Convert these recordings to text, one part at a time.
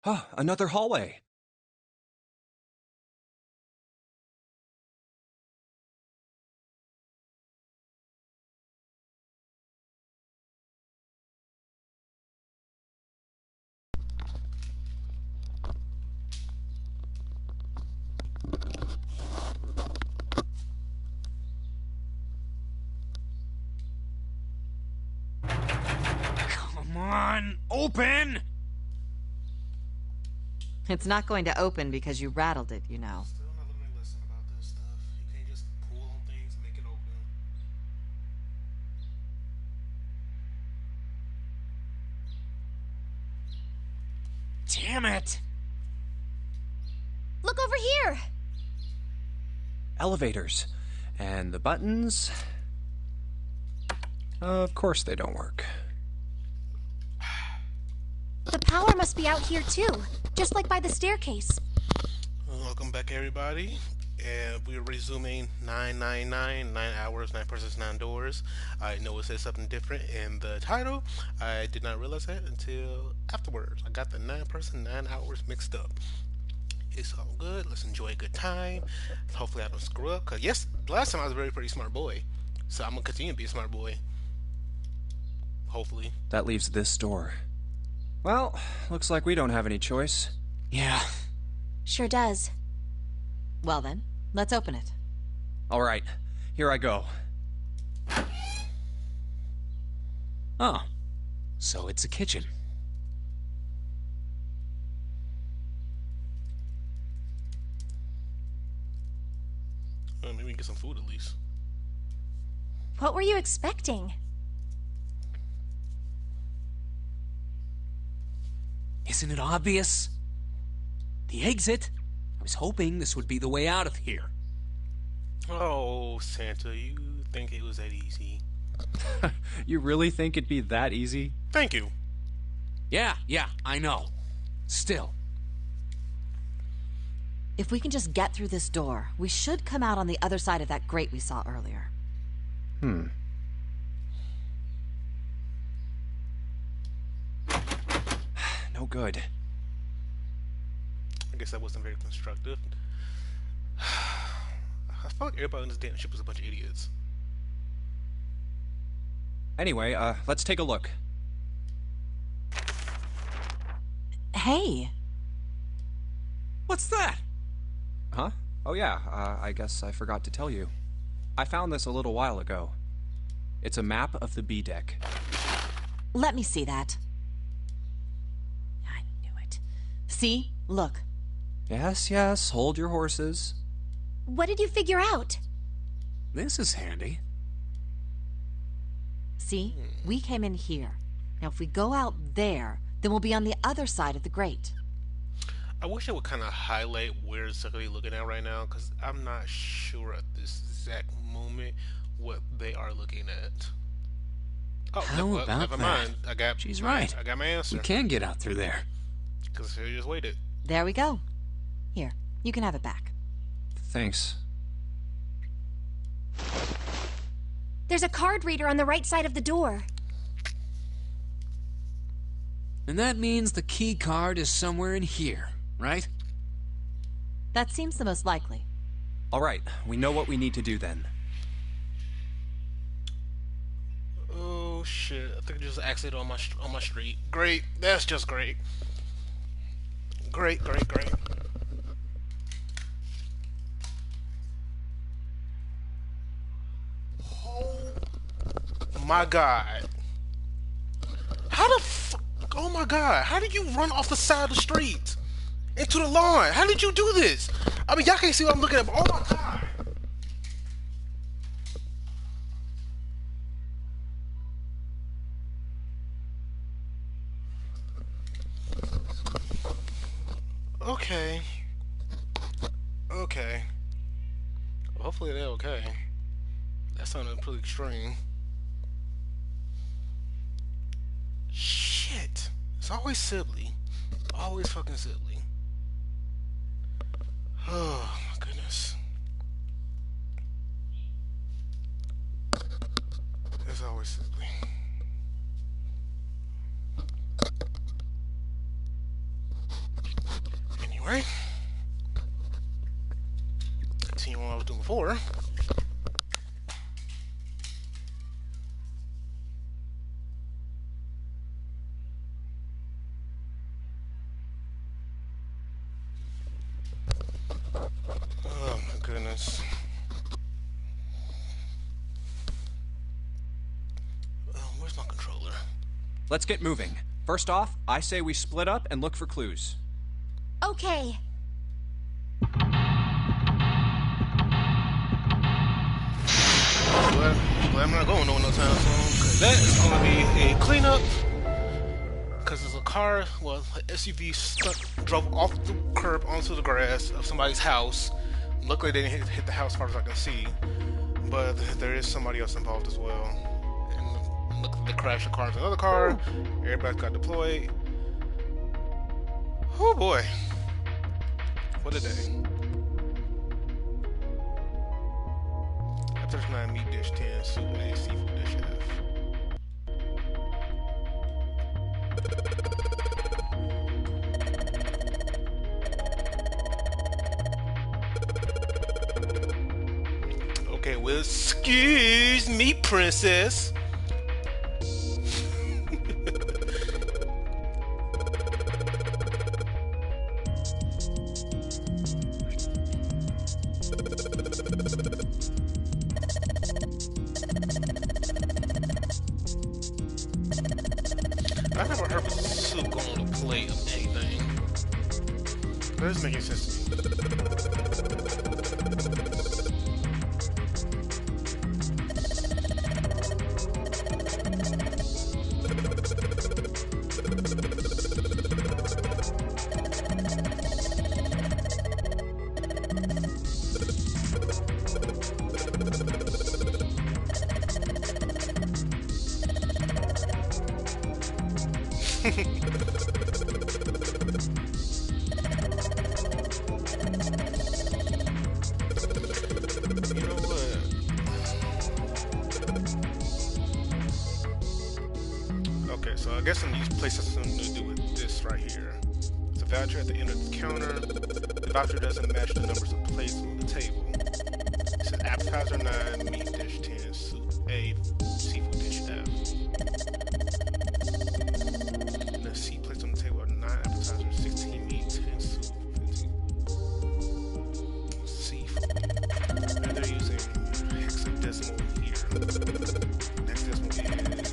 Ah, another hallway. Come on, open! It's not going to open because you rattled it, you know. Still not learning a lesson about this stuff. You can't just pull on things and make it open. Damn it! Look over here! Elevators. And the buttons... Of course they don't work. The power must be out here too, just like by the staircase. Welcome back, everybody. And we're resuming 999, 9 hours, 9 persons, 9 doors. I know it says something different in the title. I did not realize that until afterwards. I got the 9 person, 9 hours mixed up. It's all good. Let's enjoy a good time. Hopefully I don't screw up. Because yes, last time I was a very pretty smart boy. So I'm going to continue to be a smart boy. Hopefully. That leaves this door. Well, looks like we don't have any choice. Yeah. Sure does. Well then, let's open it. All right, here I go. Oh. So it's a kitchen. Maybe we can get some food at least. What were you expecting? Isn't it obvious? The exit. I was hoping this would be the way out of here. Oh, Santa, you think it was that easy? You really think it'd be that easy? Thank you. Yeah, I know. Still. If we can just get through this door, we should come out on the other side of that grate we saw earlier. No good. I guess that wasn't very constructive. I felt like everybody on this damn ship was a bunch of idiots. Anyway, let's take a look. Hey! What's that? Huh? Oh yeah, I guess I forgot to tell you. I found this a little while ago. It's a map of the B deck. Let me see that. I knew it. See? Look. Yes, hold your horses. What did you figure out? This is handy. See? We came in here. Now if we go out there, then we'll be on the other side of the grate. I wish I would kind of highlight where exactly looking at right now, because I'm not sure at this exact moment what they are looking at. Oh, How about never mind. She's right. I got my answer. We can get out through there. Because I just waited. There we go. Here, you can have it back. Thanks. There's a card reader on the right side of the door. And that means the key card is somewhere in here, right? That seems the most likely. All right, we know what we need to do then. Oh shit! I think I just exited on my street. Great. That's just great. Great. Oh my god! How the oh my god! How did you run off the side of the street into the lawn? How did you do this? I mean, y'all can't see what I'm looking at. But oh my god! Okay. Well, hopefully they're okay. That sounded pretty extreme. Shit. It's always Sibley. Always fucking silly. Oh my goodness. It's always silly. Anyway, continue on what I was doing before. Oh my goodness. Where's my controller? Let's get moving. First off, I say we split up and look for clues. Okay. Well, I'm not going no time soon. That is going to be a cleanup. Because there's a car, well, an SUV drove off the curb onto the grass of somebody's house. Luckily, they didn't hit the house as far as I can see. But there is somebody else involved as well. And look, they crashed the car into another car. Everybody got deployed. Oh boy. What a day. After 9 meat dish 10, soup A, seafood dish F. Okay, well, excuse me, princess. I never heard of soup going on a plate of anything. That doesn't make any sense to me. You know what? Okay, so I guess in these places something to do with this right here. It's a voucher at the end of the counter. The voucher doesn't match the numbers of plates on the table. It says appetizer 9, meat dish 10, soup A, seafood dish F. And the C plates on the table are 9 appetizers, 16 meat, 10 soup, 15 seafood. And they're using hexadecimal here. Next decimal is another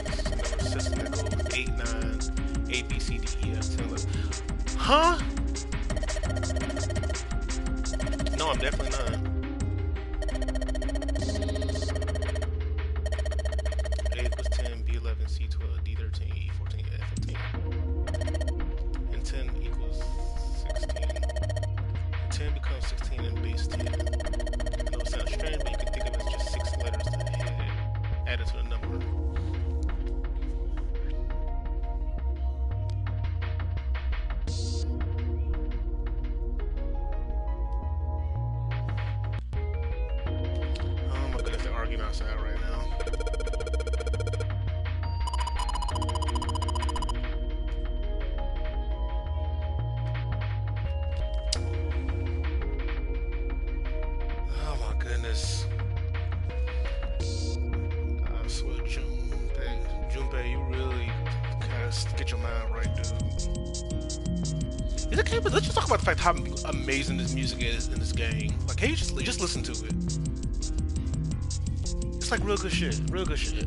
system that goes 8, 9, A, B, C, D, E, F, 10, 11. Huh? No, I'm definitely not. A equals 10, B 11, C 12, D 13, E 14, F 15. And 10 equals 16. And 10 becomes 16 and base 10. I know it sounds strange, but you can think of it as just 6 letters added to the number. Oh my goodness, they're arguing outside right now. Oh my goodness. I swear, Junpei, you really gotta get your mind right, dude. It's okay, but let's just talk about the fact how amazing this music is in this game. Like, can you just listen to it? It's like real good shit. Real good shit.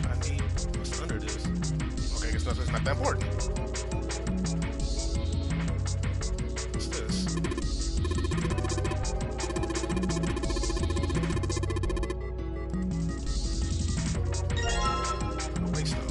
I need what's under this. Okay, I guess it's not that important. What's this? Waste though.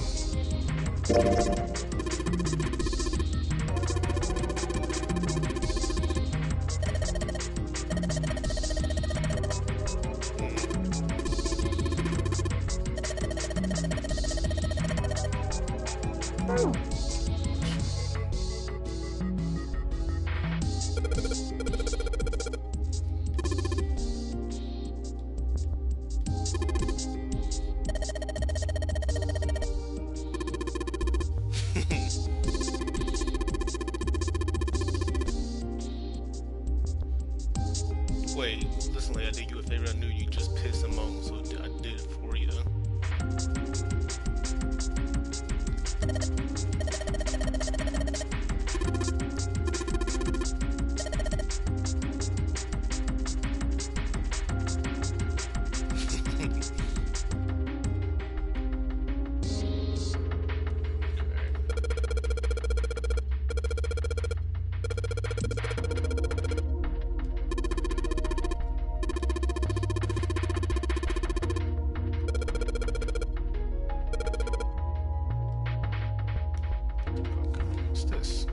Wait, listen, like I did you a favor. I knew you just pissed him off, so I did it for you. What's this?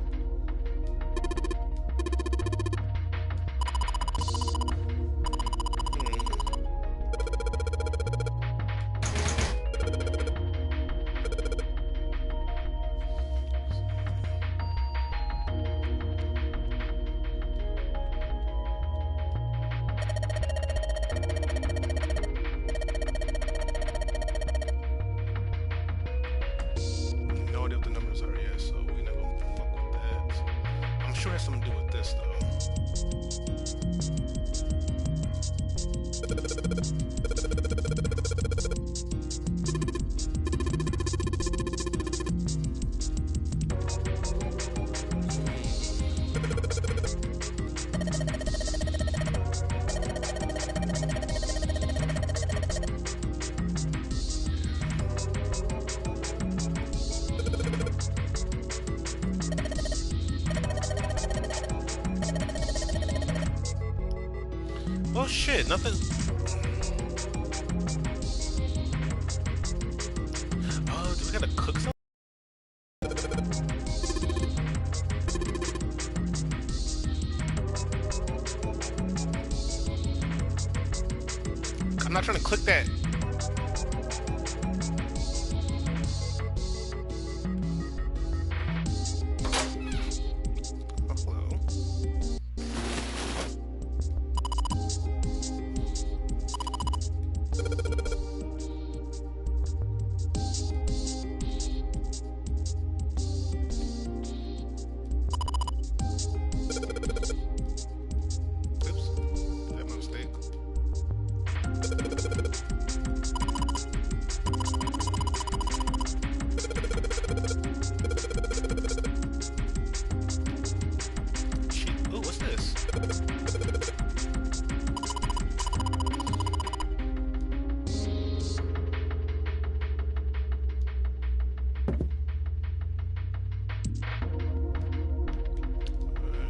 No idea what the numbers are yet, so we never fuck with that. I'm sure it has something to do with this though. Oh shit, nothing. Oh, do we gotta cook something? I'm not trying to click that. Hello. Oops, that my mistake. Shit. Ooh, what's this?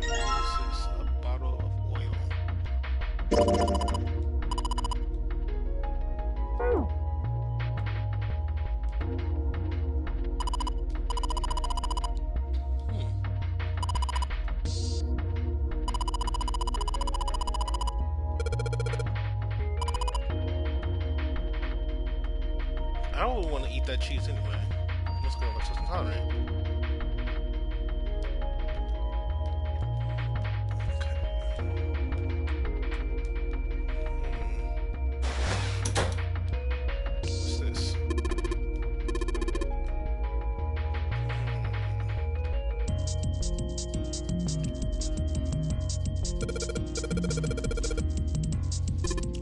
This is a bottle of oil. I don't want to eat that cheese anyway. Let's go lactose intolerant. What's this?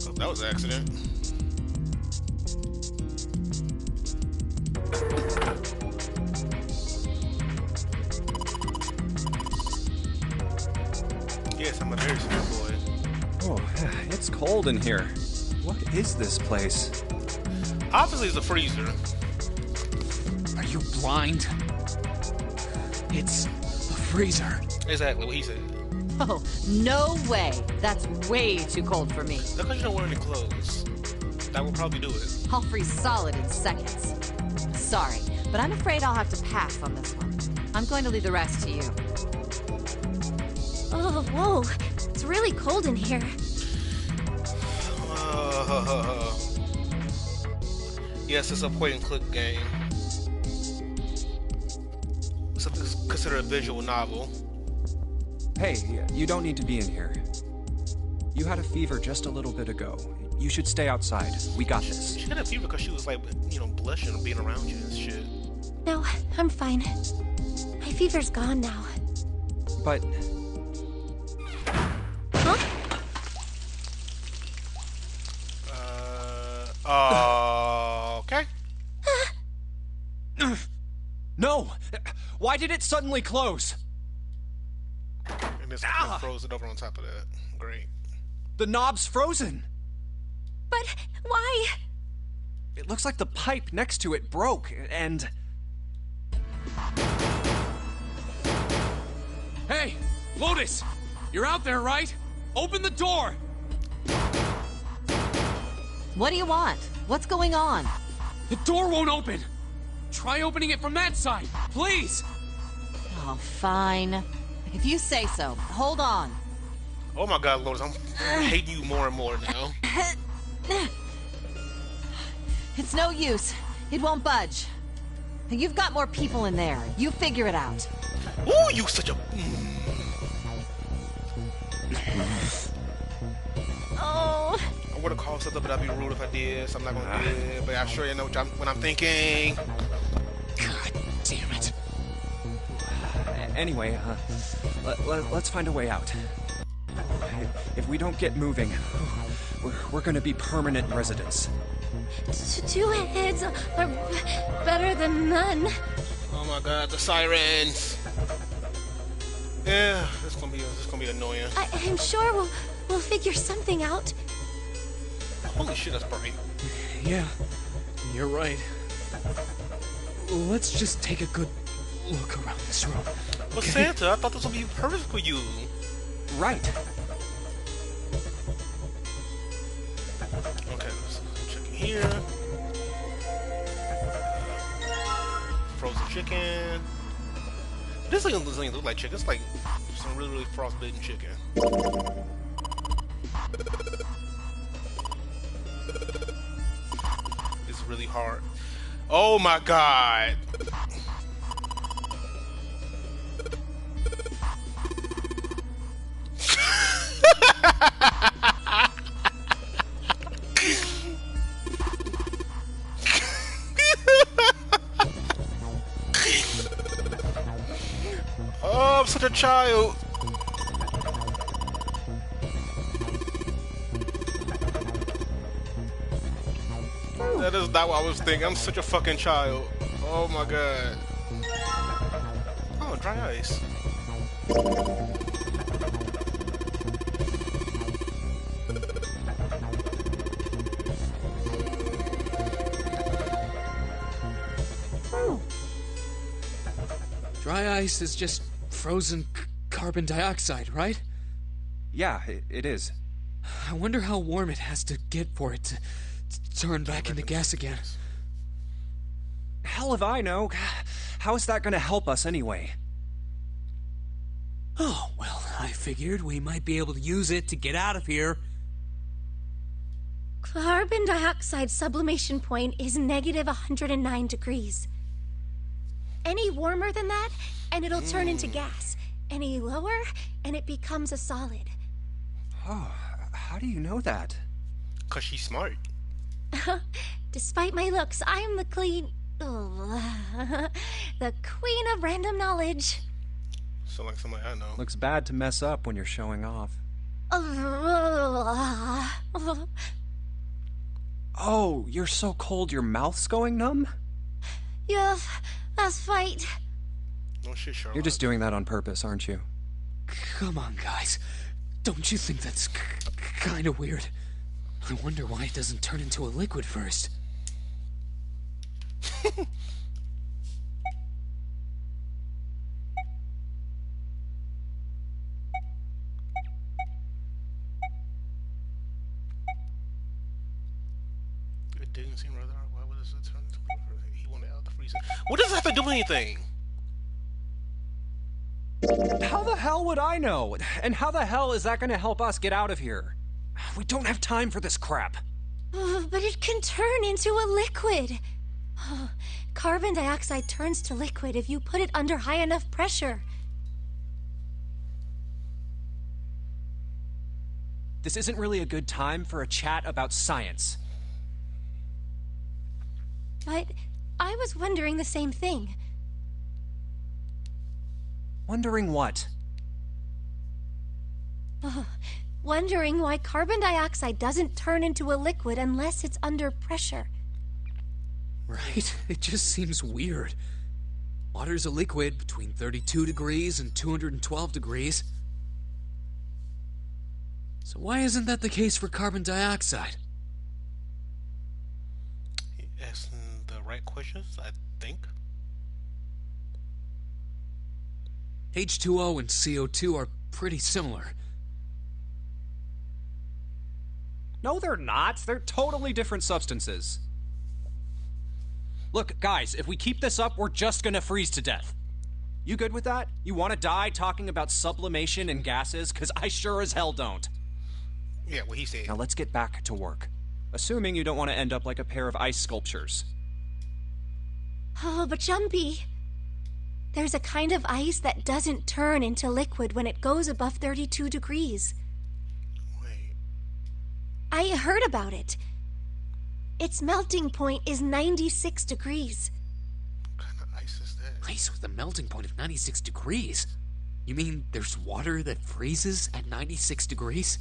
Oh, that was an accident. Yes, I'm a very smart boy. Oh, it's cold in here. What is this place? Obviously, it's a freezer. Are you blind? It's a freezer. Exactly what he said. Oh, no way. That's way too cold for me. That's because you don't wear any clothes. That will probably do it. I'll freeze solid in seconds. Sorry, but I'm afraid I'll have to pass on this one. I'm going to leave the rest to you. Oh, whoa. It's really cold in here. Yes, it's a point and click game. something considered a visual novel. Hey, you don't need to be in here. You had a fever just a little bit ago. You should stay outside. We got this. She had a fever because she was like, you know, blushing and being around you and shit. No, I'm fine. My fever's gone now. But Huh? Okay. no! Why did it suddenly close? And it's frozen over on top of that. Great. The knob's frozen. But why? It looks like the pipe next to it broke, and... Hey, Lotus! You're out there, right? Open the door! What do you want? What's going on? The door won't open! Try opening it from that side, please! Oh, fine. If you say so. Hold on. Oh my God, Lotus, I'm hating you more and more now. It's no use. It won't budge. You've got more people in there. You figure it out. Ooh, you such a... Oh. I would have called something, but I'd be rude if I did, so I'm not gonna do it. But I'm sure you know what I'm thinking. God damn it. Anyway, let's find a way out. If we don't get moving, we're gonna be permanent residents. Two heads are better than none. Oh my God, the sirens. Yeah, this is gonna be annoying. I'm sure we'll figure something out. Holy shit, that's bright. Yeah, you're right. Let's just take a good look around this room. But Santa, I thought this would be perfect for you. Right. Okay, let's check in here. Frozen chicken. This doesn't look like chicken. It's like some really, really frostbitten chicken. It's really hard. Oh my God. Oh, I'm such a child. That is not what I was thinking. I'm such a fucking child. Oh my God. Oh, dry ice. Dry ice is just frozen carbon dioxide, right? Yeah, it is. I wonder how warm it has to get for it to turn back into gas again. Hell if I know. How is that gonna help us anyway? Oh, well, I figured we might be able to use it to get out of here. Carbon dioxide sublimation point is negative 109 degrees. Any warmer than that, and it'll turn into gas. Any lower, and it becomes a solid. Oh, how do you know that? 'Cause she's smart. Despite my looks, I'm the the queen of random knowledge. So like somebody I know. Looks bad to mess up when you're showing off. Oh, you're so cold your mouth's going numb? Yes, that's right. No shit, Sherlock. You're just doing that on purpose, aren't you? Come on, guys. Don't you think that's kind of weird? I wonder why it doesn't turn into a liquid first. It didn't seem rather. Why would this turn into liquid? He wanted out of the freezer. What does that have to do with anything? How the hell would I know? And how the hell is that gonna help us get out of here? We don't have time for this crap. But it can turn into a liquid. carbon dioxide turns to liquid if you put it under high enough pressure. This isn't really a good time for a chat about science. But I was wondering the same thing. Wondering what? Wondering why carbon dioxide doesn't turn into a liquid unless it's under pressure. Right? It just seems weird. Water's a liquid between 32 degrees and 212 degrees. So why isn't that the case for carbon dioxide? Asking the right questions, I think. H2O and CO2 are pretty similar. No, they're not. They're totally different substances. Look, guys, if we keep this up, we're just gonna freeze to death. You good with that? You wanna die talking about sublimation and gases? 'Cause I sure as hell don't. Yeah, what he said. Now let's get back to work. Assuming you don't want to end up like a pair of ice sculptures. Oh, but Jumpy, there's a kind of ice that doesn't turn into liquid when it goes above 32 degrees. Wait. I heard about it. Its melting point is 96 degrees. What kind of ice is that? Ice with a melting point of 96 degrees? You mean there's water that freezes at 96 degrees?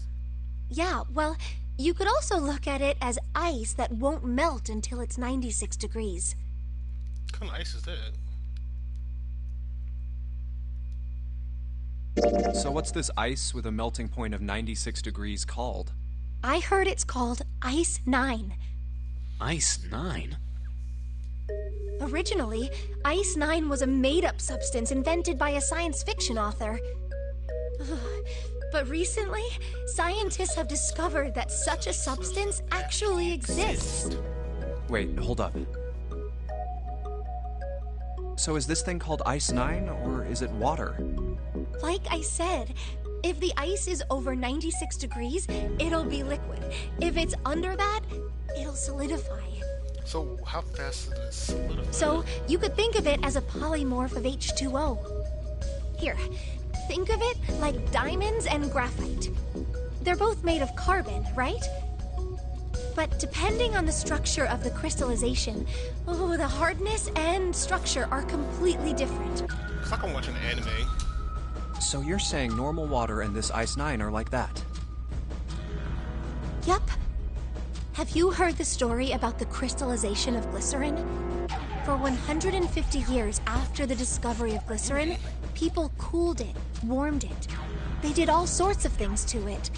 Yeah, well, you could also look at it as ice that won't melt until it's 96 degrees. What kind of ice is that? So what's this ice with a melting point of 96 degrees called? I heard it's called Ice 9. Ice 9? Originally, Ice 9 was a made-up substance invented by a science fiction author. But recently, scientists have discovered that such a substance actually exists. Wait, hold up. So is this thing called Ice 9, or is it water? Like I said, if the ice is over 96 degrees, it'll be liquid. If it's under that, it'll solidify. So how fast does it solidify? So you could think of it as a polymorph of H2O. Here, think of it like diamonds and graphite. They're both made of carbon, right? But depending on the structure of the crystallization, the hardness and structure are completely different. It's like I'm watching anime. So you're saying normal water and this Ice 9 are like that? Yup. Have you heard the story about the crystallization of glycerin? For 150 years after the discovery of glycerin, people cooled it, warmed it. They did all sorts of things to it.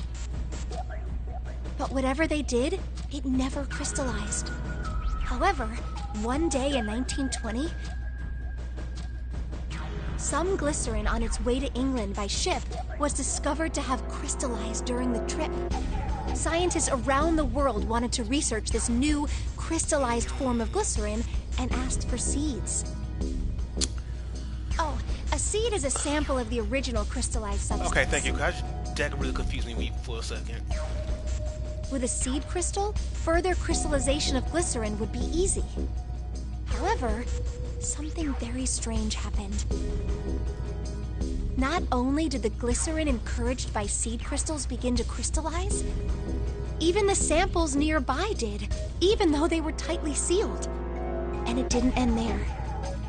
But whatever they did, it never crystallized. However, one day in 1920, some glycerin on its way to England by ship was discovered to have crystallized during the trip. Scientists around the world wanted to research this new crystallized form of glycerin and asked for seeds. Oh, a seed is a sample of the original crystallized substance. Okay, thank you. That really confused me for a second. With a seed crystal, further crystallization of glycerin would be easy. However, something very strange happened. Not only did the glycerin encouraged by seed crystals begin to crystallize, even the samples nearby did, even though they were tightly sealed. And it didn't end there.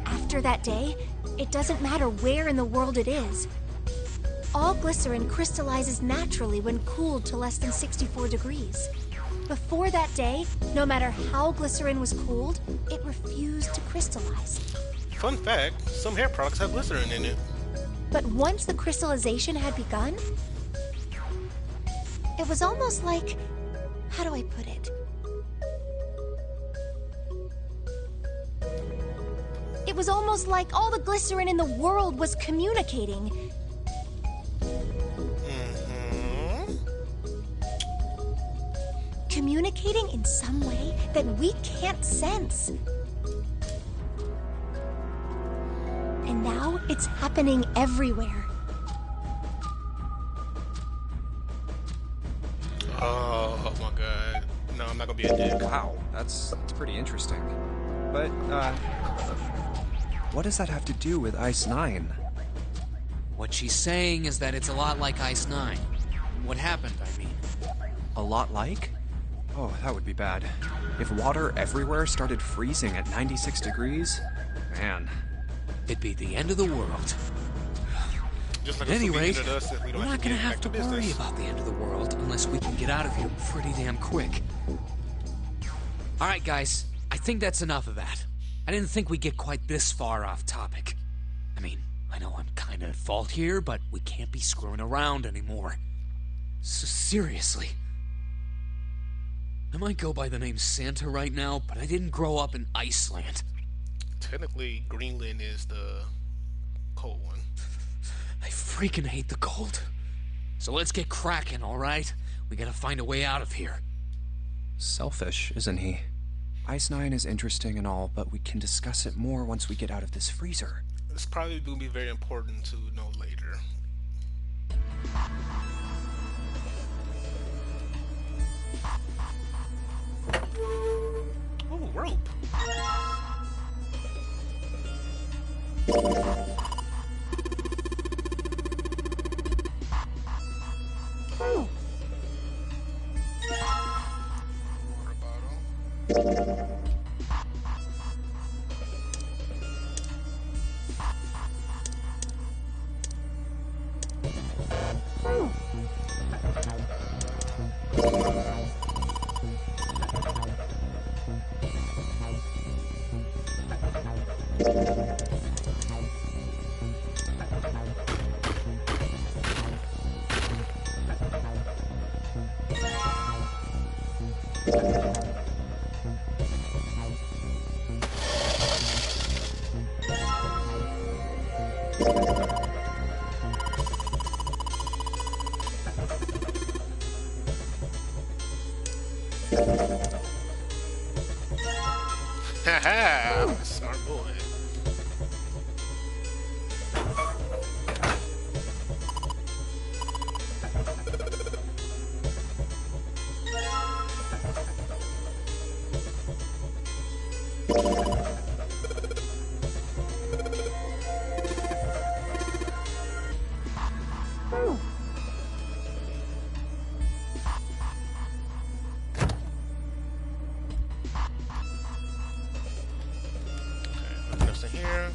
After that day, it doesn't matter where in the world it is. All glycerin crystallizes naturally when cooled to less than 64 degrees. Before that day, no matter how glycerin was cooled, it refused to crystallize. Fun fact, some hair products have glycerin in it. But once the crystallization had begun, it was almost like, how do I put it? It was almost like all the glycerin in the world was communicating. Communicating in some way that we can't sense. And now it's happening everywhere. Oh my god. No, I'm not gonna be a dick. Wow, that's pretty interesting. But, what does that have to do with Ice 9? What she's saying is that it's a lot like Ice 9. What happened, I mean. A lot like? Oh, that would be bad. If water everywhere started freezing at 96 degrees, man. It'd be the end of the world. Just like At any it's rate, convenient to us that we don't we're not have gonna have get to back to worry business. about the end of the world unless we can get out of here pretty damn quick. Alright, guys, I think that's enough of that. I didn't think we'd get quite this far off topic. I mean, I know I'm kinda at fault here, but we can't be screwing around anymore. So seriously. I might go by the name Santa right now, but I didn't grow up in Iceland. Technically, Greenland is the cold one. I freaking hate the cold. So let's get cracking, alright? We gotta find a way out of here. Selfish, isn't he? Ice 9 is interesting and all, but we can discuss it more once we get out of this freezer. It's probably going to be very important to know later. Oh, rope. Water bottle. Haha, smart boy. Okay, nothing here.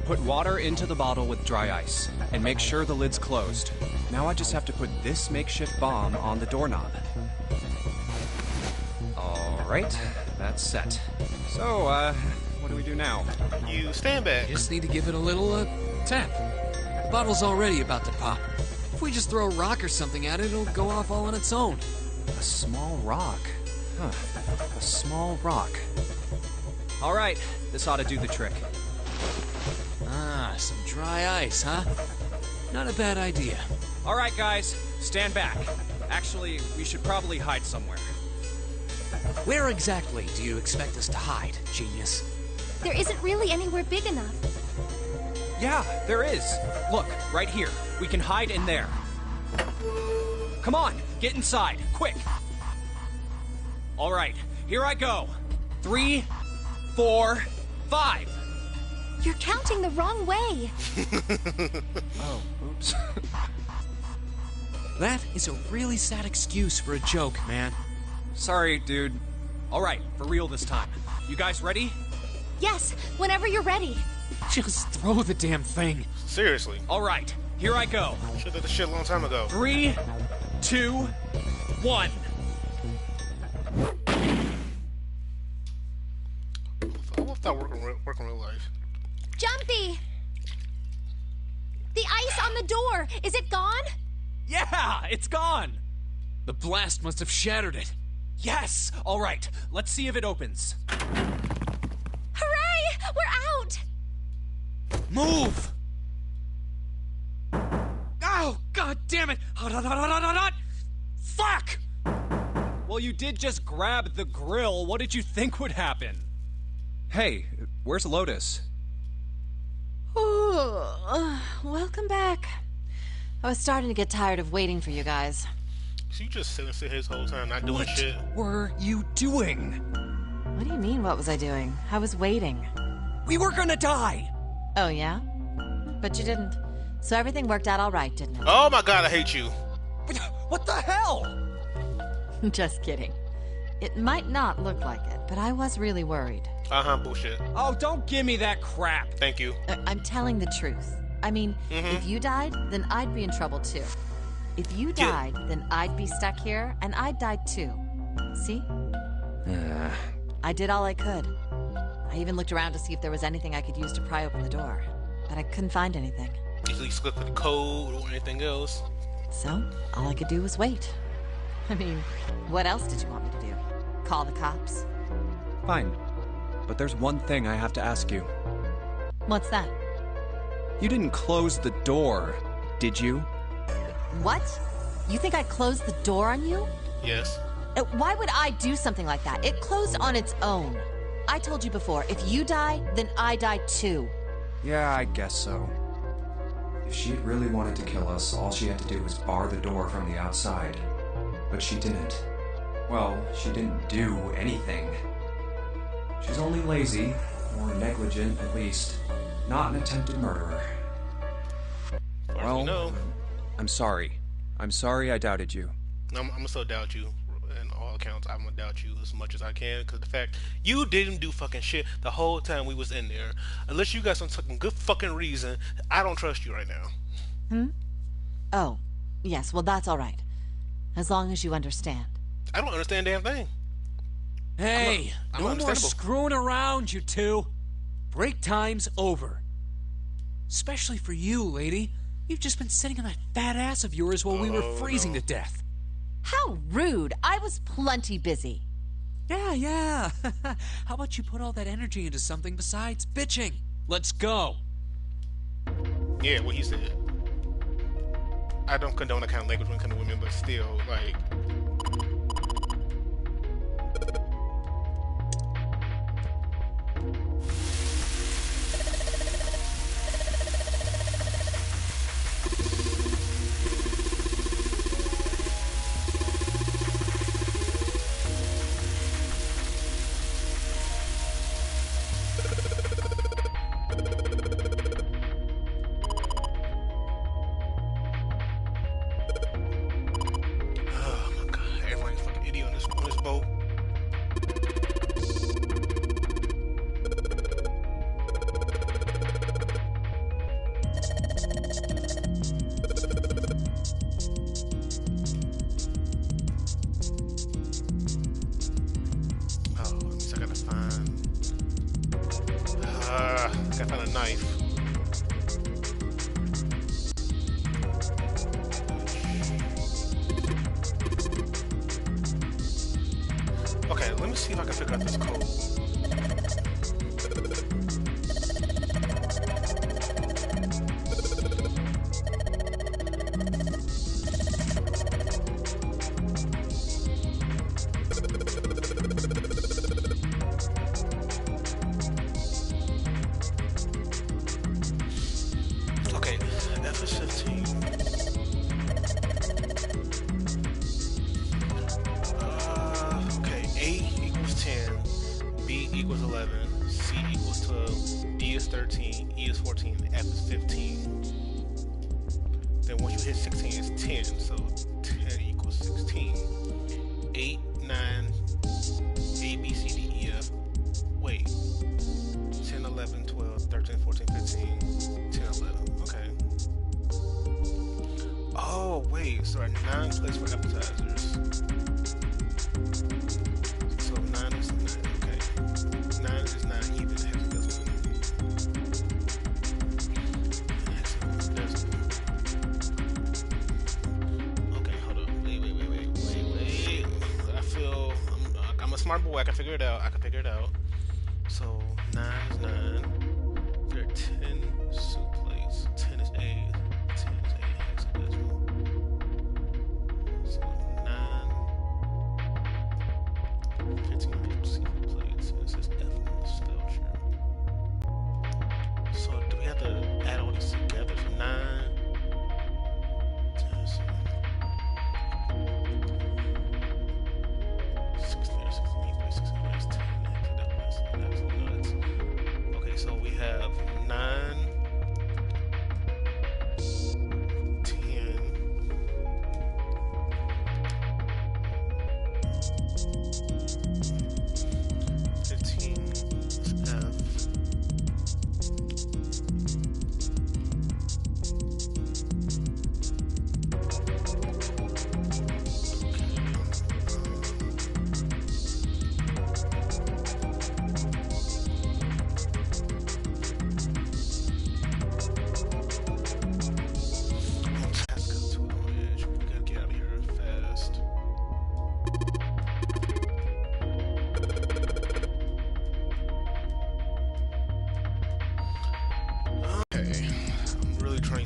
Put water into the bottle with dry ice, and make sure the lid's closed. Now I just have to put this makeshift bomb on the doorknob. Alright, that's set. So, what do we do now? You stand back. Just need to give it a little, tap. The bottle's already about to pop. If we just throw a rock or something at it, it'll go off all on its own. A small rock. Huh. A small rock. Alright, this ought to do the trick. Ah, some dry ice, huh? Not a bad idea. Alright, guys, stand back. Actually, we should probably hide somewhere. Where exactly do you expect us to hide, genius? There isn't really anywhere big enough. Yeah, there is. Look, right here. We can hide in there. Come on, get inside, quick. All right, here I go. 3, 4, 5. You're counting the wrong way. Oh, oops. That is a really sad excuse for a joke, man. Sorry, dude. All right, for real this time. You guys ready? Yes, whenever you're ready. Just throw the damn thing. Seriously. All right, here I go. Should have did this shit a long time ago. 3, 2, 1. I love that work in real life. Jumpy! The ice on the door, is it gone? Yeah, it's gone. The blast must have shattered it. Yes. All right, let's see if it opens. Hooray! We're out! Move! Oh, god damn it! Fuck! Well, you did just grab the grill. What did you think would happen? Hey, where's Lotus? Welcome back. I was starting to get tired of waiting for you guys. So you just sitting here his whole time, not doing shit? What were you doing? What do you mean, what was I doing? I was waiting. We were gonna die! Oh, yeah? But you didn't. So everything worked out all right, didn't it? Oh my god, I hate you. What the hell? Just kidding. It might not look like it, but I was really worried. Bullshit. Oh, don't give me that crap. Thank you. I'm telling the truth. I mean, if you died, then I'd be in trouble too. If you died, then I'd be stuck here, and I'd die too. See? I did all I could. I even looked around to see if there was anything I could use to pry open the door, but I couldn't find anything. At least look at the code or anything else. So, all I could do was wait. I mean, what else did you want me to do? Call the cops? Fine. But there's one thing I have to ask you. What's that? You didn't close the door, did you? What? You think I closed the door on you? Yes. Why would I do something like that? It closed on its own. I told you before, if you die, then I die too. Yeah, I guess so. If she really wanted to kill us, all she had to do was bar the door from the outside. But she didn't. Well, she didn't do anything. She's only lazy, or negligent at least, not an attempted murderer. Well, no. I'm sorry. I'm sorry I doubted you. I'm gonna still doubt you. In all accounts, I'm gonna doubt you as much as I can, because the fact you didn't do fucking shit the whole time we was in there. Unless you got some fucking good fucking reason, I don't trust you right now. Oh, yes, well that's all right. As long as you understand. I don't understand a damn thing. Hey, I'm no more understandable. screwing around, you two. Break time's over. Especially for you, lady. You've just been sitting on that fat ass of yours while we were freezing to death. How rude! I was plenty busy. Yeah. How about you put all that energy into something besides bitching? Let's go. Yeah, what he said. I don't condone that kind of language when it comes to women, but still, like... Oh my god, everybody's fucking idiot on this boat. Oh, that means I gotta find a knife. Okay, let me see if I can figure out this code. Okay, F is 15. Okay, A equals 10, B equals 11, C equals 12, D is 13, E is 14, F is 15. Then once you hit 16, it's 10, so 10 equals 16. 8, 9, A, B, C, D, E, F. Wait. 10, 11, 12, 13, 14, 15, 10, 11. Okay. Oh, wait. So our 9 place for appetizers. So 9 is 9. Okay. 9 is 9 even. It has this one. Okay, hold up. Wait. I feel I'm a smart boy. I can figure it out. So 9 is 9. There are 10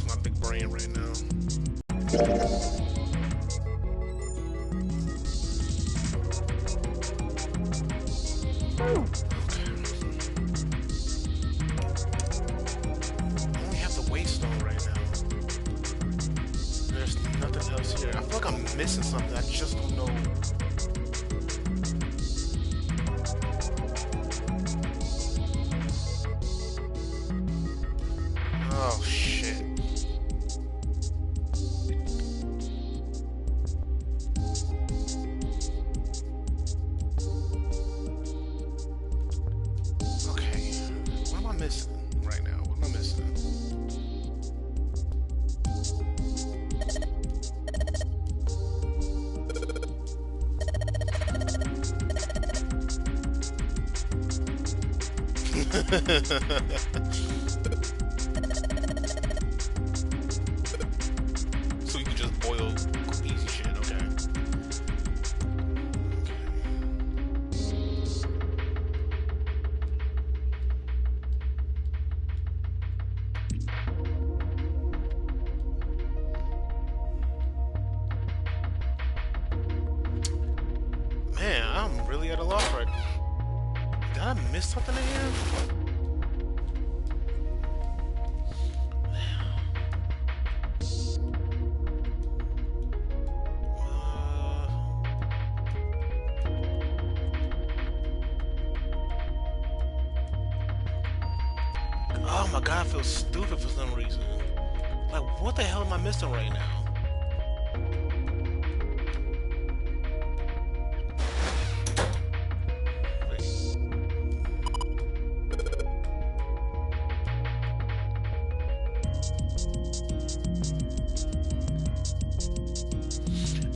use my big brain right now. I only have the waystone right now. There's nothing else here. I feel like I'm missing something. I just don't know. Oh shit. Okay. What am I missing right now? What am I missing? So you can just boil easy shit, okay? Man, I'm really at a loss right now. Did I miss something in here? Oh my god, I feel stupid for some reason. Like, what the hell am I missing right now?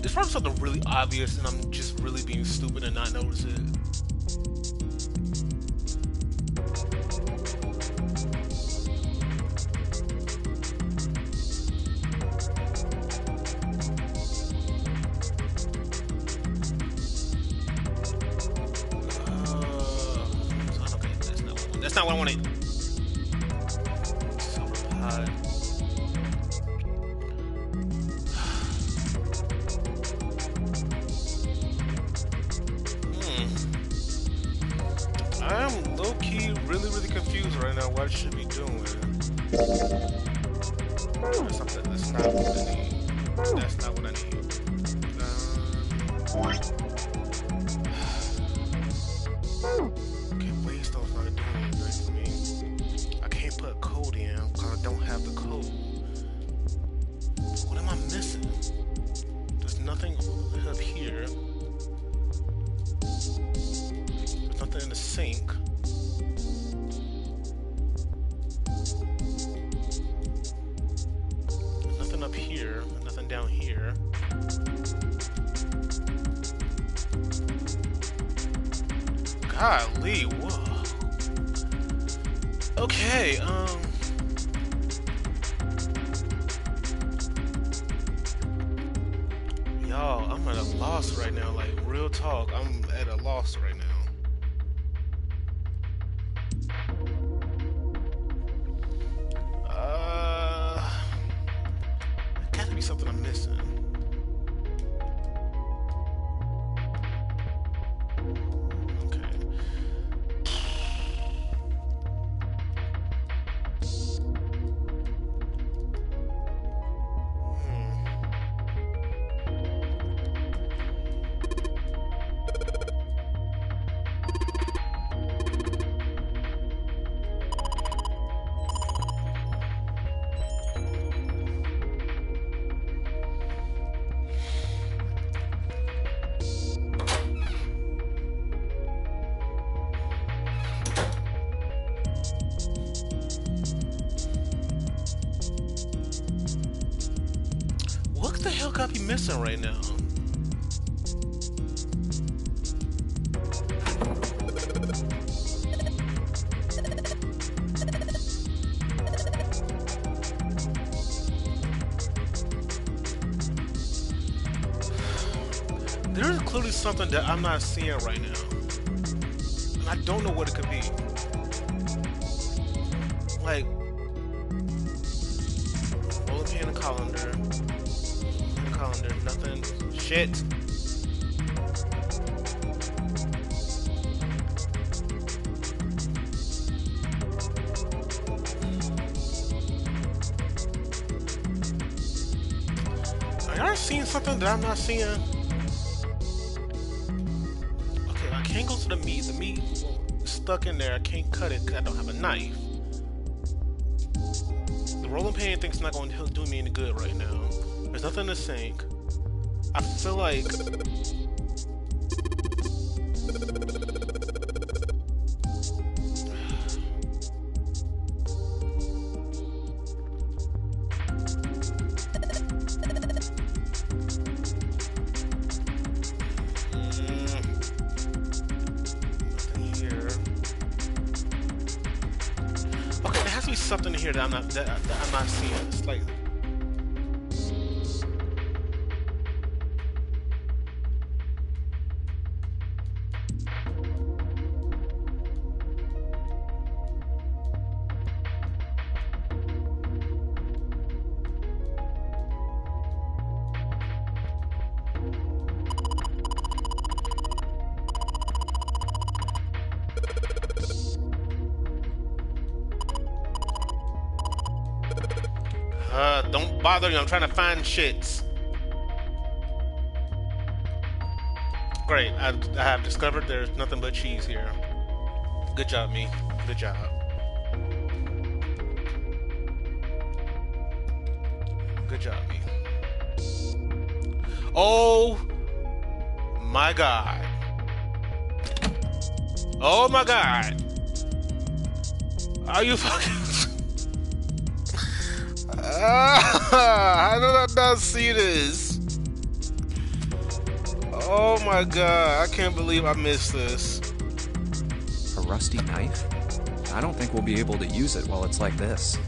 It's probably something really obvious and I'm just really being stupid and not notice it. Okay, that's not what I wanted. Silver pod. I'm low-key really confused right now what I should be doing. That's not what I need. That's not what I need. Okay, waystone's not doing anything for me. I can't put a code in because I don't have the code. What am I missing? There's nothing up here. There's nothing in the sink. There's nothing up here. Nothing down here. Golly, whoa. Okay, y'all, I'm at a loss right now, like, real talk, I'm at a loss right now. Gotta be something I'm missing. What the hell could I be missing right now? There is clearly something that I'm not seeing right now. And I don't know what it could be. Like, Pen and colander. Colander. Nothing. Shit. Are y'all seeing something that I'm not seeing? Okay, I can't go to the meat. The meat is stuck in there. I can't cut it because I don't have a knife. The rolling pin thing's not going to do me any good right now. There's nothing in the sink. I feel like... nothing here. Okay, there has to be something here that I'm not seeing. It's like... don't bother me. I'm trying to find shits. Great. I have discovered there's nothing but cheese here. Good job, me. Good job. Good job, me. Oh my god. Oh my god. Are you fucking... How did I not see this? Oh my god, I can't believe I missed this. A rusty knife? I don't think we'll be able to use it while it's like this.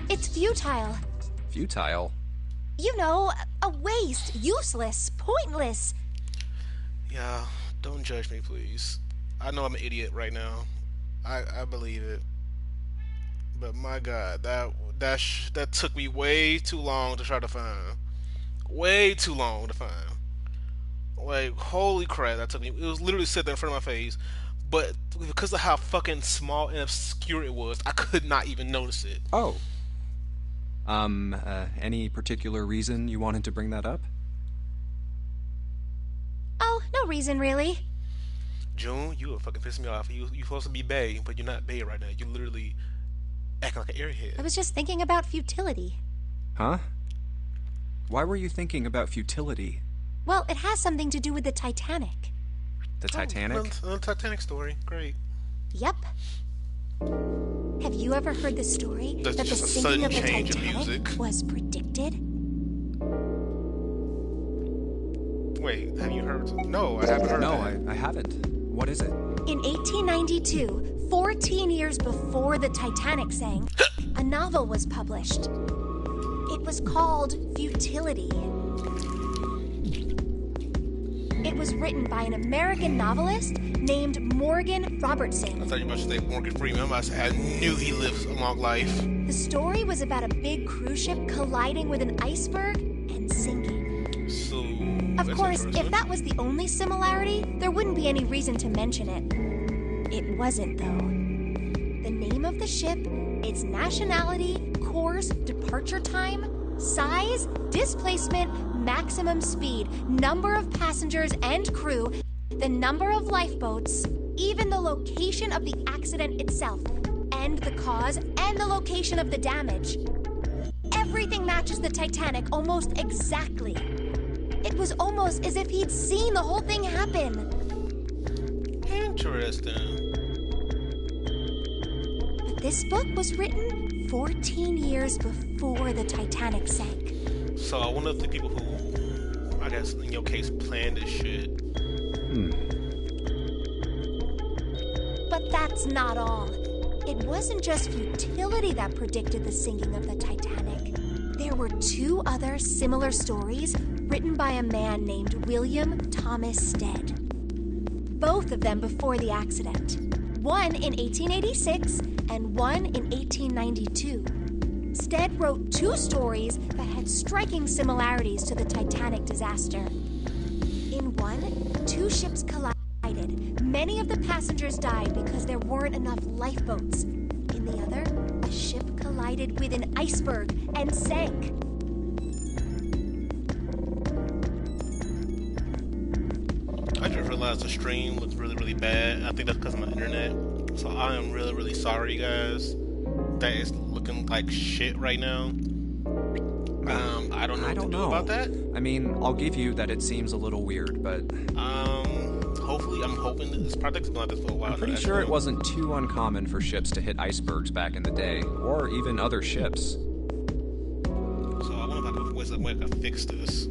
It's futile. Futile? You know, a waste, useless, pointless. Yeah, don't judge me, please. I know I'm an idiot right now. I believe it. But my god, that took me way too long to try to find. Way too long to find. Like, holy crap, that took me... It was literally sitting there in front of my face. But because of how fucking small and obscure it was, I could not even notice it. Oh. Any particular reason you wanted to bring that up? Oh, no reason really. June, you are fucking pissing me off. You're supposed to be bae, but you're not bae right now. You literally acting like an airhead. I was just thinking about futility. Huh? Why were you thinking about futility? Well, it has something to do with the Titanic. The Titanic? Another Titanic story. Great. Yep. Have you ever heard the story That's that the just a sinking of the sudden change in Titanic music. was predicted? Wait, have you heard? No, I haven't heard No, that. I haven't. What is it? In 1892, 14 years before the Titanic sank, a novel was published. It was called Futility. It was written by an American novelist named Morgan Robertson. I thought you were about to say Morgan Freeman. I knew he lived a long life. The story was about a big cruise ship colliding with an iceberg and sinking. So, Of that's course, if interesting. that was the only similarity, there wouldn't be any reason to mention it. It wasn't, though. The name of the ship, its nationality, course, departure time, size, displacement, maximum speed, number of passengers and crew, the number of lifeboats, even the location of the accident itself, and the cause and the location of the damage. Everything matches the Titanic almost exactly. It was almost as if he'd seen the whole thing happen. Interesting. But this book was written 14 years before the Titanic sank. So I wonder if the people who, I guess in your case, planned this shit. But that's not all. It wasn't just futility that predicted the sinking of the Titanic. There were two other similar stories written by a man named William Thomas Stead. Both of them before the accident. One in 1886 and one in 1892. Stead wrote 2 stories that had striking similarities to the Titanic disaster. In one, 2 ships collided. Many of the passengers died because there weren't enough lifeboats. In the other, a ship collided with an iceberg and sank. I just realized the stream looks really, really bad. I think that's because of my internet. So I am really, really sorry, guys. That is looking like shit right now. I don't know what to do about that. I mean, I'll give you that it seems a little weird, but... Hopefully, I'm hoping that this project's been like this for a while. I'm pretty sure it wasn't too uncommon for ships to hit icebergs back in the day, or even other ships. So I wonder if I can, some way I can fix this.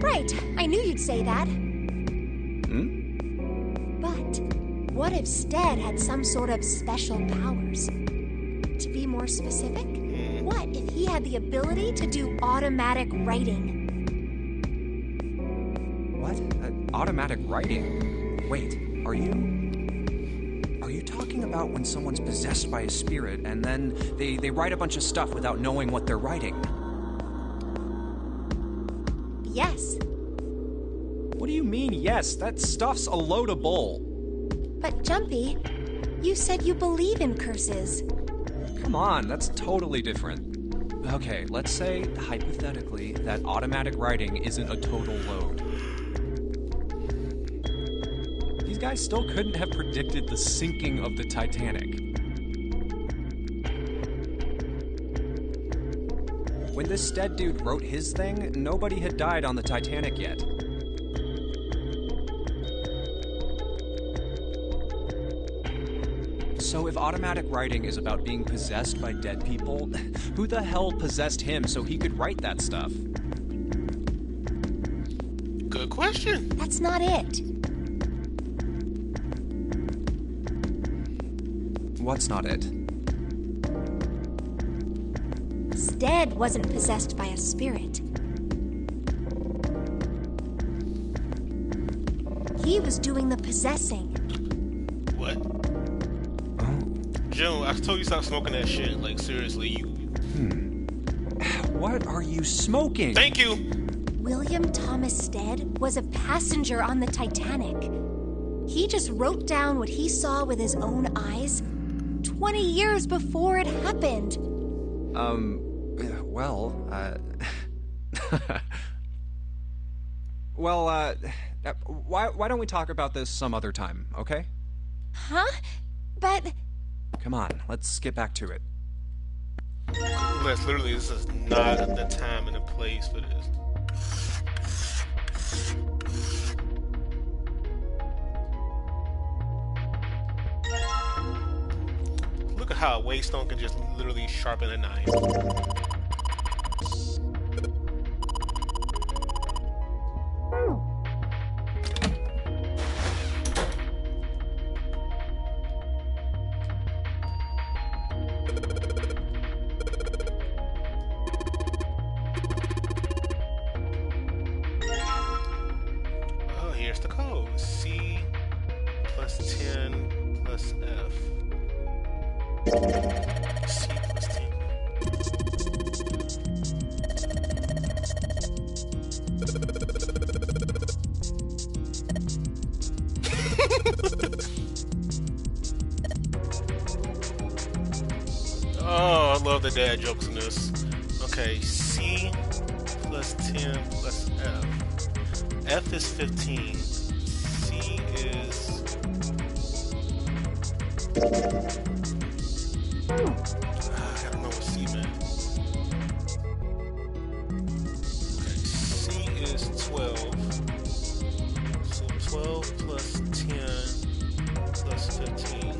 Right, I knew you'd say that. But what if Stead had some sort of special powers? To be more specific, what if he had the ability to do automatic writing? What? Automatic writing? Wait, are you talking about when someone's possessed by a spirit and then they write a bunch of stuff without knowing what they're writing? Yes. What do you mean, yes? That stuff's a load of bull. But Jumpy, you said you believe in curses. Come on, that's totally different. Okay, let's say, hypothetically, that automatic writing isn't a total load. These guys still couldn't have predicted the sinking of the Titanic. When this Stead dude wrote his thing, nobody had died on the Titanic yet. So if automatic writing is about being possessed by dead people, who the hell possessed him so he could write that stuff? Good question. That's not it. What's not it? Stead wasn't possessed by a spirit. He was doing the possessing. What? Joe, I told you stop smoking that shit. Like, seriously, you... What are you smoking? Thank you! William Thomas Stead was a passenger on the Titanic. He just wrote down what he saw with his own eyes 20 years before it happened. Why don't we talk about this some other time, okay? Huh? But... Come on, let's get back to it. Les, literally, this is not the time and the place for this. Look at how a Waystone can just literally sharpen a knife. Oh, here's the code. C plus 10 plus F. C plus 10. Oh, I love the dad jokes in this. Okay, C plus 10 plus F. F is 15. C is... I don't know what C meant. Okay, C is 12. So 12 plus 10 plus 15.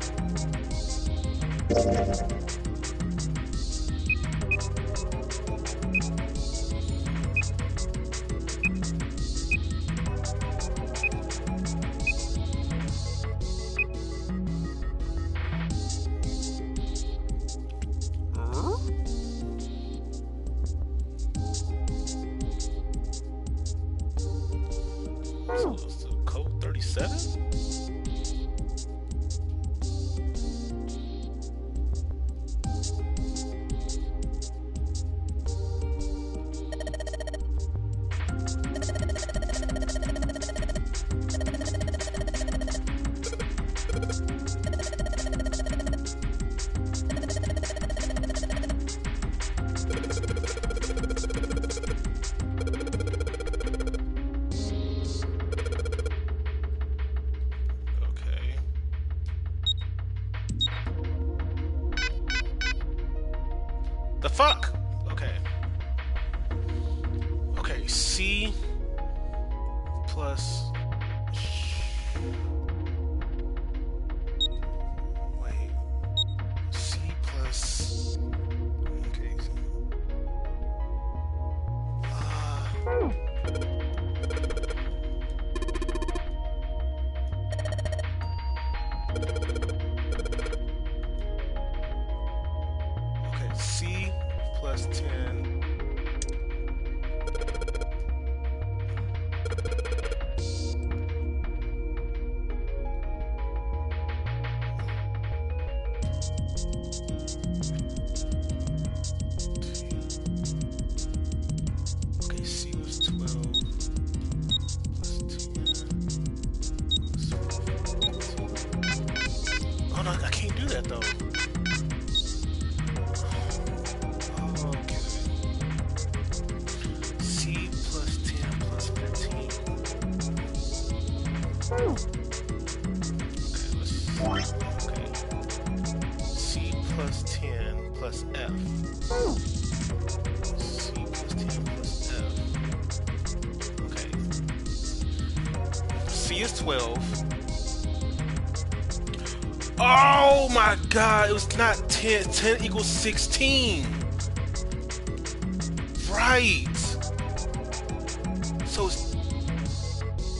So it's the code 37? C plus. Wait. C plus. Okay. Okay, C plus 10. Okay, C was 12 plus 10 plus 15. Oh no, I can't do that though. Okay. C plus 10 plus 15. Okay. C plus 10 plus F. C plus 10 plus F. Okay. C is 12. Oh my god, it was not 10. 10 equals 16. Right. So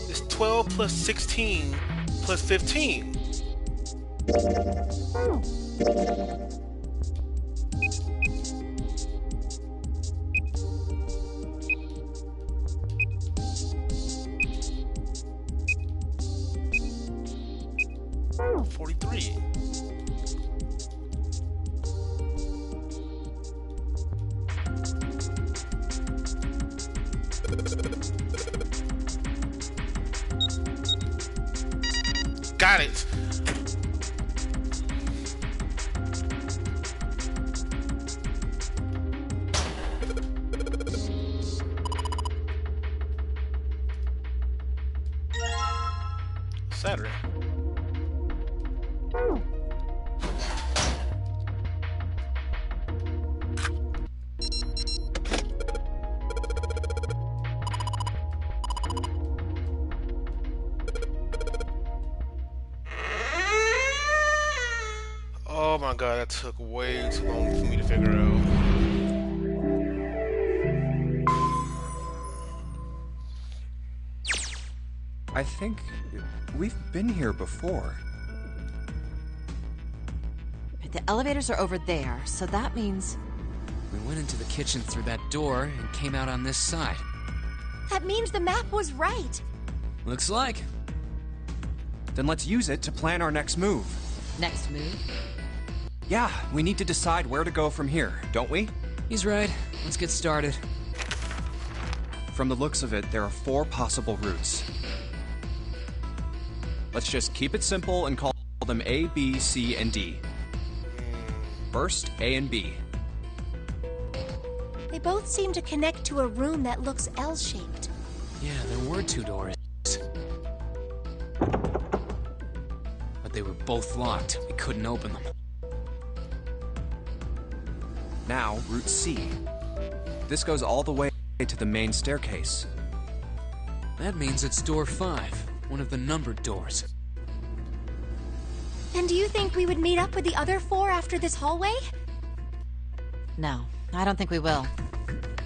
it's 12 plus 16 plus 15. $43. Got it. Saturday. Oh my god, that took way too long for me to figure out. I think we've been here before. The elevators are over there, so that means... We went into the kitchen through that door and came out on this side. That means the map was right. Looks like. Then let's use it to plan our next move. Next move? Yeah, we need to decide where to go from here, don't we? He's right. Let's get started. From the looks of it, there are 4 possible routes. Let's just keep it simple and call them A, B, C, and D. First, A and B. They both seem to connect to a room that looks L-shaped. Yeah, there were 2 doors. But they were both locked. We couldn't open them. Now, Route C. This goes all the way to the main staircase. That means it's door 5, one of the numbered doors. Then do you think we would meet up with the other 4 after this hallway? No, I don't think we will.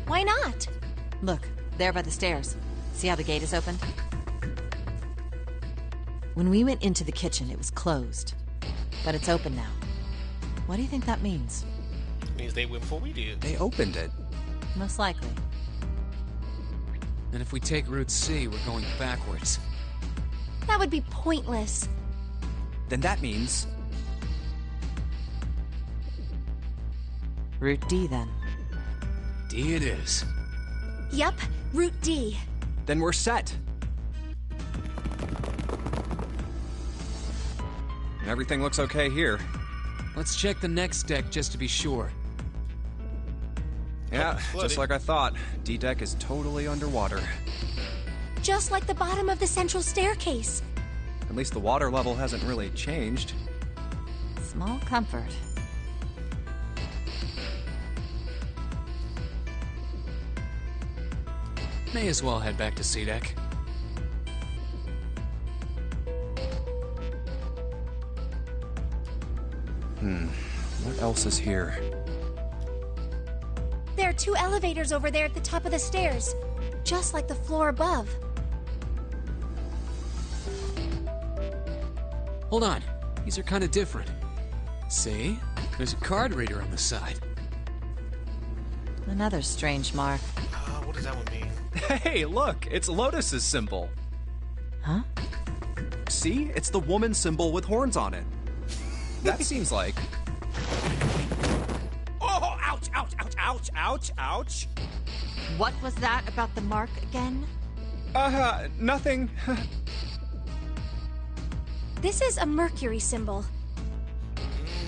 Why not? Look, there by the stairs. See how the gate is open? When we went into the kitchen, it was closed. But it's open now. What do you think that means? It means they went before we did. They opened it. Most likely. And if we take Route C, we're going backwards. That would be pointless. Then that means... Route D, then. D it is. Yup, Route D. Then we're set. Everything looks okay here. Let's check the next deck just to be sure. Yeah, flooded. just like I thought. D-deck is totally underwater. Just like the bottom of the central staircase. At least the water level hasn't really changed. Small comfort. May as well head back to C-Deck. What else is here? There are 2 elevators over there at the top of the stairs, just like the floor above. Hold on. These are kind of different. See? There's a card reader on the side. Another strange mark. What does that one mean? Hey, look, it's Lotus's symbol. Huh? See? It's the woman symbol with horns on it. That seems like... Oh, ouch, ouch, ouch, ouch, ouch, ouch. What was that about the mark again? Nothing. This is a Mercury symbol.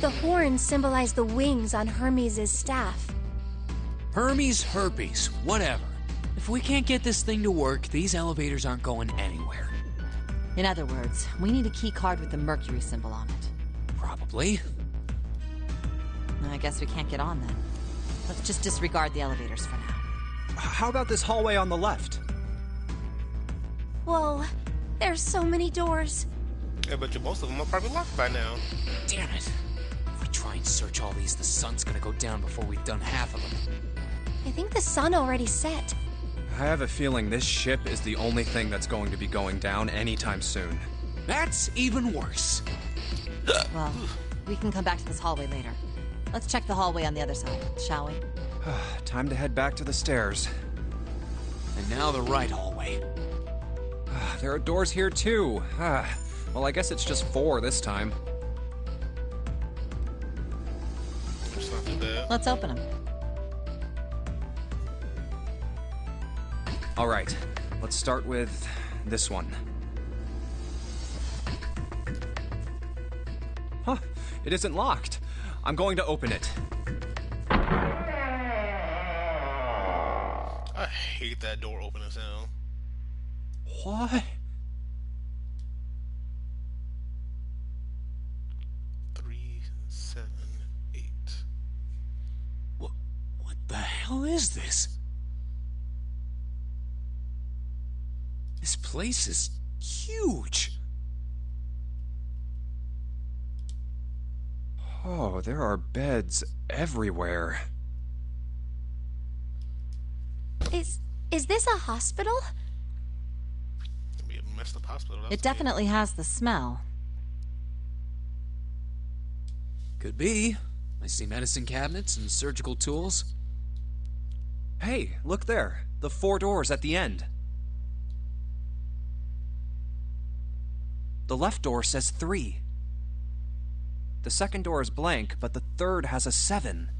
The horns symbolize the wings on Hermes' staff. Hermes, herpes, whatever. If we can't get this thing to work, these elevators aren't going anywhere. In other words, we need a key card with the Mercury symbol on it. Probably. I guess we can't get on then. Let's just disregard the elevators for now. How about this hallway on the left? Whoa, there's so many doors. Yeah, but most of them are probably locked by now. Damn it. If we try and search all these, the sun's gonna go down before we've done half of them. I think the sun already set. I have a feeling this ship is the only thing that's going to be going down anytime soon. That's even worse. Well, we can come back to this hallway later. Let's check the hallway on the other side, shall we? Time to head back to the stairs. And now the right hallway. There are doors here too. Well, I guess it's just 4 this time. It's not too bad. Let's open them. All right, let's start with this one. Huh, it isn't locked. I'm going to open it. I hate that door opening sound. What? 3, 7, 8. What the hell is this? This place is huge. Oh, there are beds everywhere. Is this a hospital? It'd be a messed up hospital. It definitely has the smell. Could be. I see medicine cabinets and surgical tools. Hey, look there. The 4 doors at the end. The left door says 3. The second door is blank, but the third has a 7.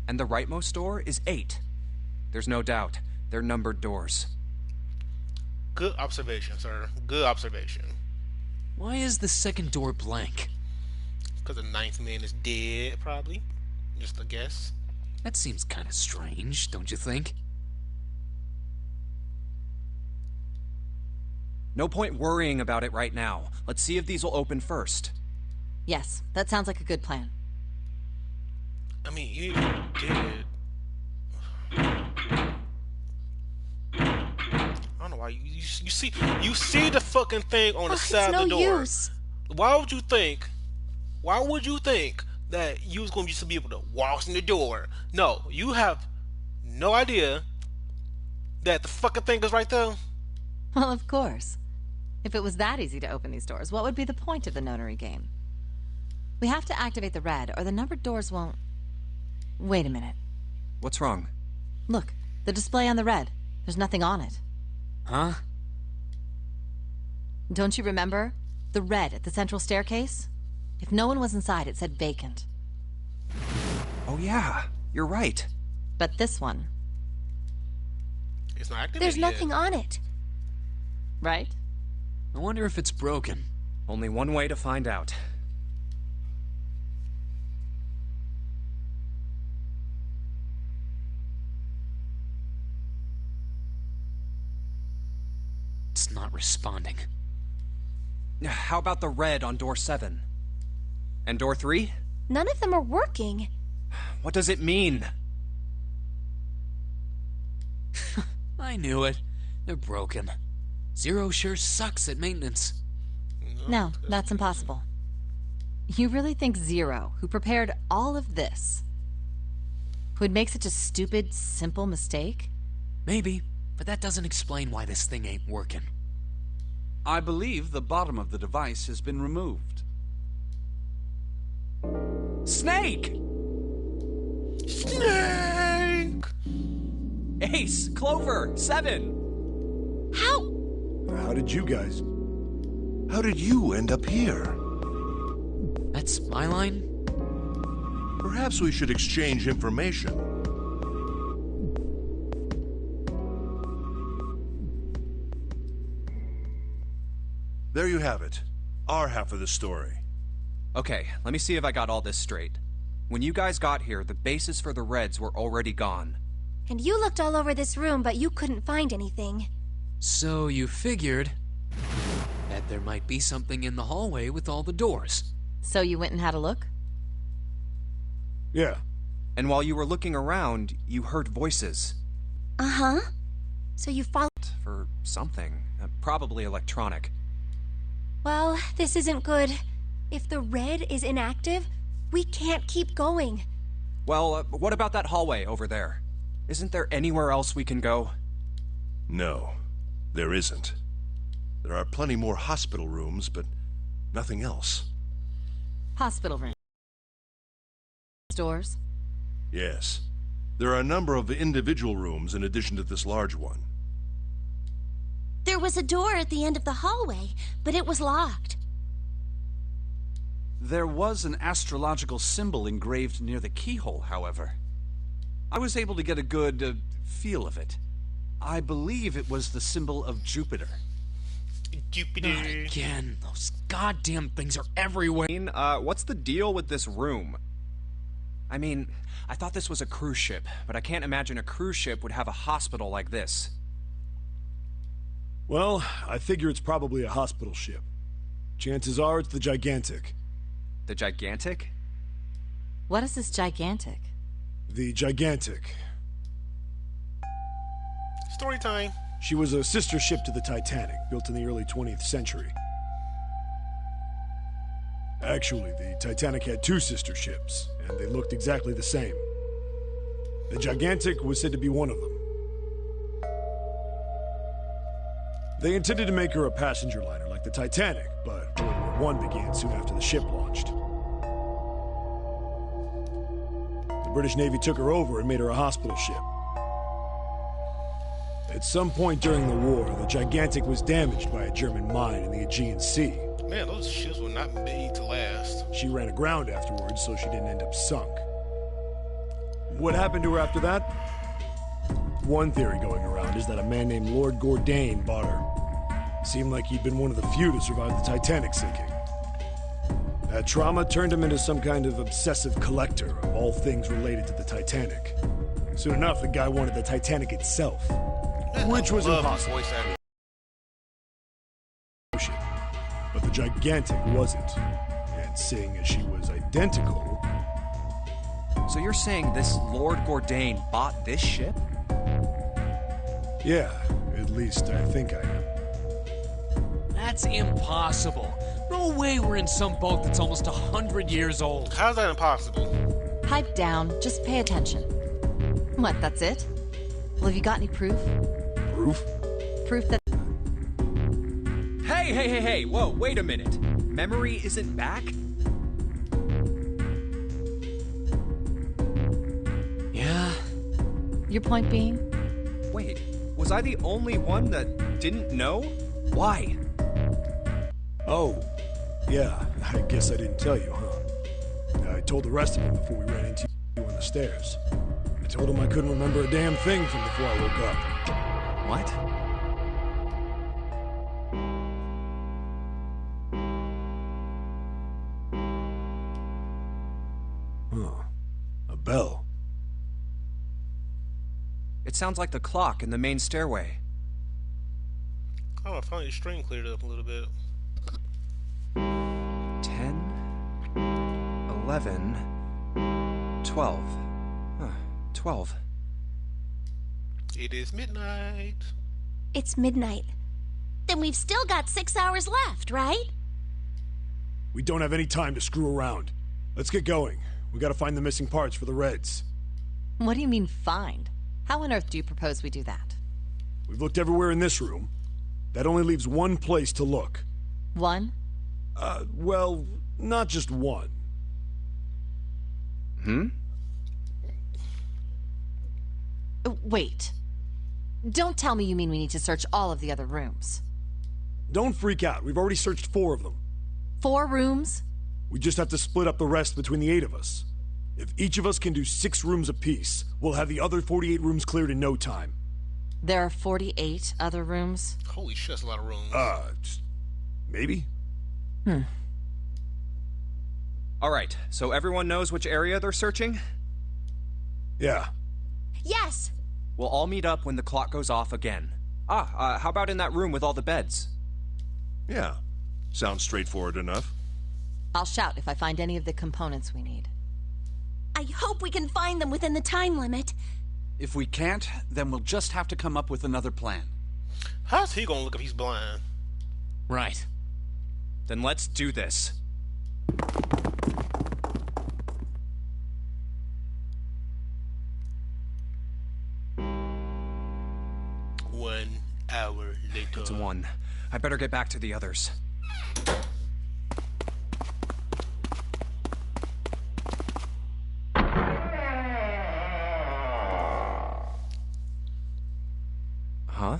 And the rightmost door is 8. There's no doubt. They're numbered doors. Good observation, sir. Good observation. Why is the second door blank? Because the 9th man is dead, probably. Just a guess. That seems kind of strange, don't you think? No point worrying about it right now. Let's see if these will open first. Yes, that sounds like a good plan. I mean, you did. I don't know why you see the fucking thing on the side of the door. It's no use. Why would you think? Why would you think that you was going to be able to walk in the door? No, you have no idea that the fucking thing is right there. Well, of course. If it was that easy to open these doors, what would be the point of the notary game? We have to activate the red, or the numbered doors won't... Wait a minute. What's wrong? Look, the display on the red. There's nothing on it. Huh? Don't you remember? The red at the central staircase? If no one was inside, it said vacant. Oh yeah, you're right. But this one, It's not activated There's yet. nothing on it. right? I wonder if it's broken. Only one way to find out. It's not responding. How about the red on door 7? And door 3? None of them are working. What does it mean? I knew it. They're broken. Zero sure sucks at maintenance. No, that's impossible. You really think Zero, who prepared all of this, would make such a stupid, simple mistake? Maybe, but that doesn't explain why this thing ain't working. I believe the bottom of the device has been removed. Snake! Snake! Ace, Clover, 7. How did you end up here? That's my line? Perhaps we should exchange information. There you have it. Our half of the story. Okay, let me see if I got all this straight. When you guys got here, the bases for the Reds were already gone. And you looked all over this room, but you couldn't find anything. So you figured that there might be something in the hallway with all the doors. So you went and had a look? Yeah. And while you were looking around, you heard voices. Uh-huh. So you followed... For something. Probably electronic. Well, this isn't good. If the Red is inactive, we can't keep going. Well, what about that hallway over there? Isn't there anywhere else we can go? No, there isn't. There are plenty more hospital rooms, but nothing else. Hospital room. Doors? Yes. There are a number of individual rooms in addition to this large one. There was a door at the end of the hallway, but it was locked. There was an astrological symbol engraved near the keyhole, however. I was able to get a good feel of it. I believe it was the symbol of Jupiter. Jupiter. Not again. Those goddamn things are everywhere. What's the deal with this room? I mean, I thought this was a cruise ship, but I can't imagine a cruise ship would have a hospital like this. Well, I figure it's probably a hospital ship. Chances are it's the Gigantic. The Gigantic? What is this Gigantic? The Gigantic. Story time. She was a sister ship to the Titanic, built in the early 20th century. Actually, the Titanic had two sister ships, and they looked exactly the same. The Gigantic was said to be one of them. They intended to make her a passenger liner like the Titanic, but World War I began soon after the ship launched. The British Navy took her over and made her a hospital ship. At some point during the war, the Gigantic was damaged by a German mine in the Aegean Sea. Man, those ships were not made to last. She ran aground afterwards, so she didn't end up sunk. What happened to her after that? One theory going around is that a man named Lord Gourdane bought her. Seemed like he'd been one of the few to survive the Titanic sinking. That trauma turned him into some kind of obsessive collector of all things related to the Titanic. Soon enough, the guy wanted the Titanic itself, which was impossible. Voice acting. But the Gigantic wasn't. And seeing as she was identical... So you're saying this Lord Gourdane bought this ship? Yeah, at least I think I am. That's impossible. No way we're in some boat that's almost 100 years old. How's that impossible? Pipe down, just pay attention. What, that's it? Well, have you got any proof? Proof? Proof that... Hey, whoa, wait a minute. Memory isn't back? Yeah? Your point being? Wait, was I the only one that didn't know? Why? Oh, yeah, I guess I didn't tell you, huh? I told the rest of them before we ran into you on the stairs. I told them I couldn't remember a damn thing from before I woke up. What? Huh. A bell. It sounds like the clock in the main stairway. Oh, I finally the string cleared up a little bit. 10, 11, 12. Huh, 12. It is midnight. It's midnight. Then we've still got 6 hours left, right? We don't have any time to screw around. Let's get going. We gotta find the missing parts for the Reds. What do you mean, find? How on earth do you propose we do that? We've looked everywhere in this room. That only leaves one place to look. One? Well, not just one. Wait. Don't tell me you mean we need to search all of the other rooms. Don't freak out. We've already searched 4 of them. 4 rooms? We just have to split up the rest between the 8 of us. If each of us can do 6 rooms apiece, we'll have the other 48 rooms cleared in no time. There are 48 other rooms? Holy shit, that's a lot of rooms. Maybe? Alright, so everyone knows which area they're searching? Yeah. Yes! We'll all meet up when the clock goes off again. How about in that room with all the beds? Yeah. Sounds straightforward enough. I'll shout if I find any of the components we need. I hope we can find them within the time limit. If we can't, then we'll just have to come up with another plan. How's he gonna look if he's blind? Right. Then let's do this. One hour later. It's 1. I better get back to the others. Huh?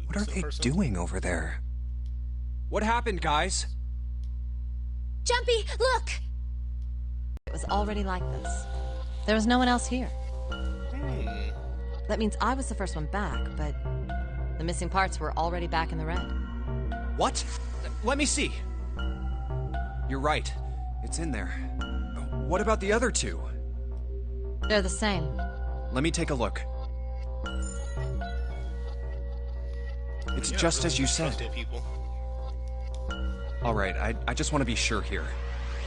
What are they doing over there? What happened, guys? Jumpy, look! It was already like this. There was no one else here. That means I was the first one back, but the missing parts were already back in the red. What? Let me see. You're right. It's in there. What about the other 2? They're the same. Let me take a look. It's just as you said. People. Alright, I just want to be sure here.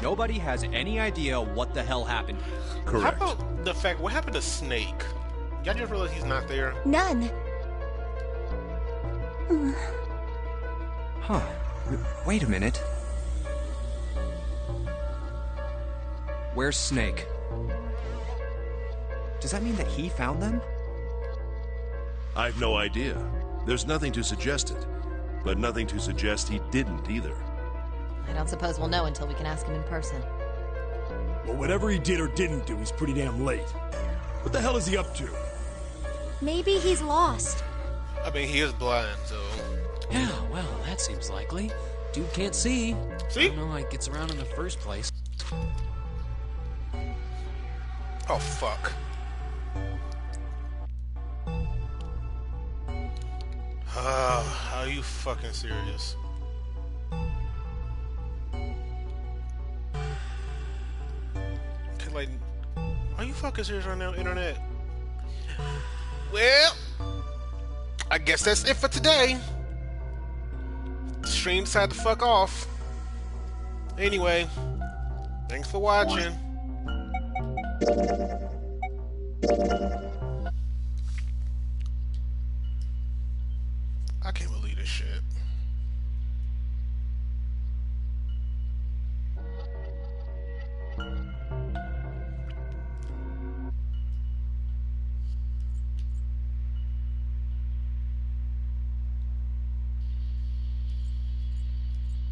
Nobody has any idea what the hell happened. Correct. How about the fact, what happened to Snake? Y'all just realized he's not there? None. Huh. Wait a minute. Where's Snake? Does that mean that he found them? I've no idea. There's nothing to suggest it, but nothing to suggest he didn't either. I don't suppose we'll know until we can ask him in person. Well, whatever he did or didn't do, he's pretty damn late. What the hell is he up to? Maybe he's lost. I mean, he is blind, so... Yeah, well, that seems likely. Dude can't see. See? I don't know how he gets around in the first place. Oh, fuck. Are you fucking serious? Okay, like, are you fucking serious right now, Internet? Well, I guess that's it for today. The stream decided to fuck off. Anyway, thanks for watching.